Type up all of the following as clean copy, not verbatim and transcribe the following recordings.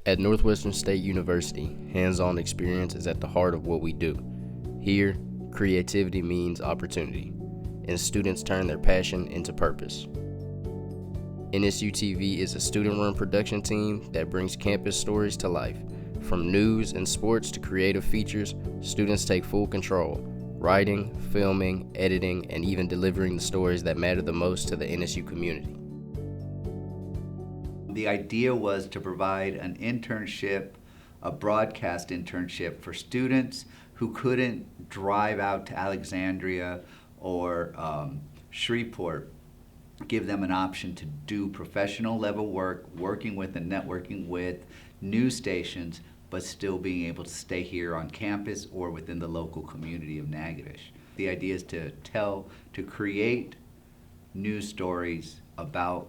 At Northwestern State University, hands-on experience is at the heart of what we do. Here, creativity means opportunity, and students turn their passion into purpose. NSUTV is a student-run production team that brings campus stories to life. From news and sports to creative features, students take full control, writing, filming, editing, and even delivering the stories that matter the most to the NSU community. The idea was to provide an internship, a broadcast internship for students who couldn't drive out to Alexandria or Shreveport, give them an option to do professional level work, working with and networking with news stations, but still being able to stay here on campus or within the local community of Natchitoches. The idea is to create news stories about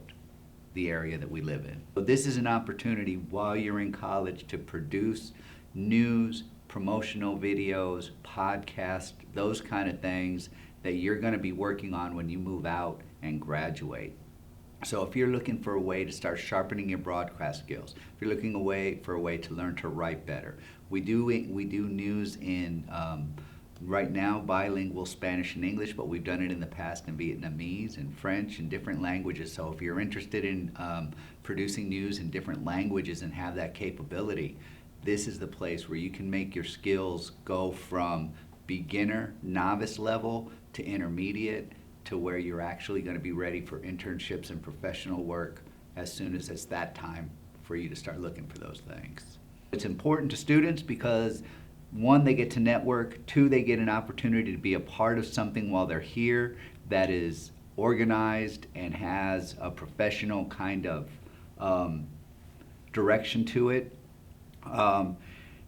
the area that we live in. So this is an opportunity while you're in college to produce news, promotional videos, podcasts, those kind of things that you're going to be working on when you move out and graduate. So if you're looking for a way to start sharpening your broadcast skills, if you're looking for a way to learn to write better, we do news in right now bilingual Spanish and English, but we've done it in the past in Vietnamese and French and different languages. So if you're interested in producing news in different languages and have that capability, this is the place where you can make your skills go from beginner, novice level to intermediate to where you're actually going to be ready for internships and professional work as soon as it's that time for you to start looking for those things. It's important to students because one, they get to network. Two, they get an opportunity to be a part of something while they're here that is organized and has a professional kind of direction to it.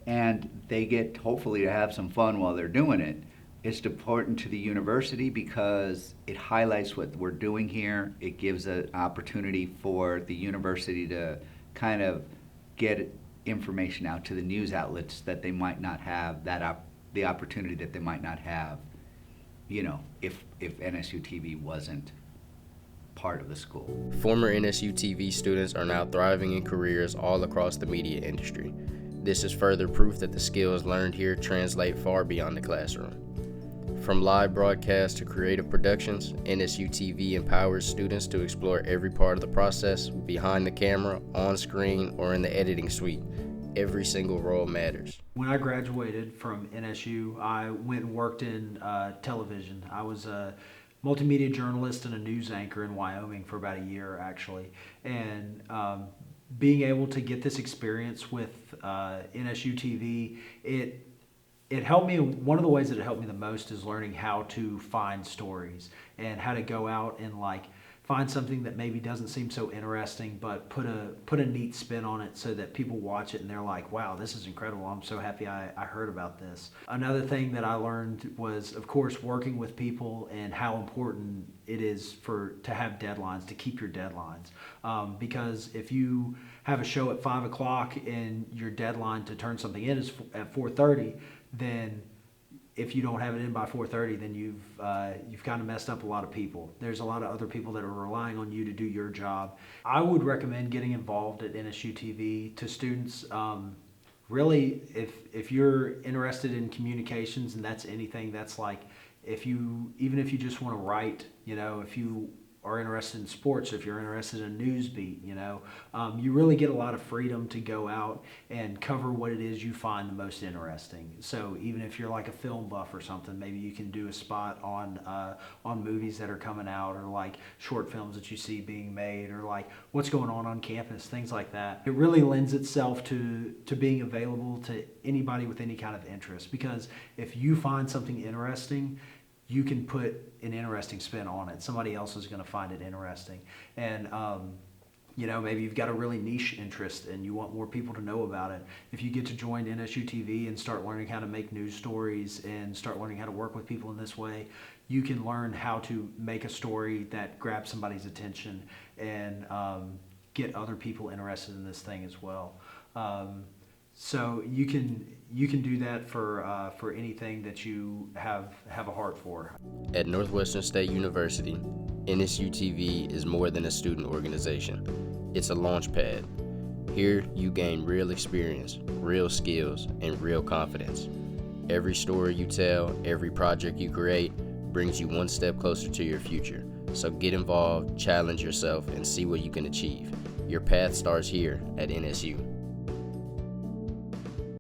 And they get, hopefully, to have some fun while they're doing it. It's important to the university because it highlights what we're doing here. It gives an opportunity for the university to kind of get information out to the news outlets that they might not have, the opportunity that they might not have, if NSUTV wasn't part of the school. Former NSUTV students are now thriving in careers all across the media industry. This is further proof that the skills learned here translate far beyond the classroom. From live broadcasts to creative productions, NSUTV empowers students to explore every part of the process, behind the camera, on screen, or in the editing suite. Every single role matters. When I graduated from NSU, I went and worked in television. I was a multimedia journalist and a news anchor in Wyoming for about a year, actually. And being able to get this experience with NSUTV, it helped me. One of the ways that it helped me the most is learning how to find stories and how to go out and find something that maybe doesn't seem so interesting, but put a neat spin on it so that people watch it and they're like, wow, this is incredible. I'm so happy I heard about this. Another thing that I learned was, of course, working with people and how important it is to have deadlines, to keep your deadlines. Because if you have a show at 5 o'clock and your deadline to turn something in is at 4:30, then if you don't have it in by 4:30, then you've kind of messed up a lot of people. There's a lot of other people that are relying on you to do your job. I would recommend getting involved at NSUTV to students. Really, if you're interested in communications, and that's anything, that's even if you just want to write, if you are interested in sports, if you're interested in news beat, you really get a lot of freedom to go out and cover what it is you find the most interesting. So even if you're like a film buff or something, maybe you can do a spot on movies that are coming out, or short films that you see being made, or what's going on campus, things like that. It really lends itself to being available to anybody with any kind of interest, because if you find something interesting, you can put an interesting spin on it. Somebody else is going to find it interesting. And, maybe you've got a really niche interest and you want more people to know about it. If you get to join NSUTV and start learning how to make news stories and start learning how to work with people in this way, you can learn how to make a story that grabs somebody's attention and get other people interested in this thing as well. So you can do that for anything that you have a heart for. At Northwestern State University, NSUTV is more than a student organization. It's a launch pad. Here, you gain real experience, real skills, and real confidence. Every story you tell, every project you create, brings you one step closer to your future. So get involved, challenge yourself, and see what you can achieve. Your path starts here at NSU.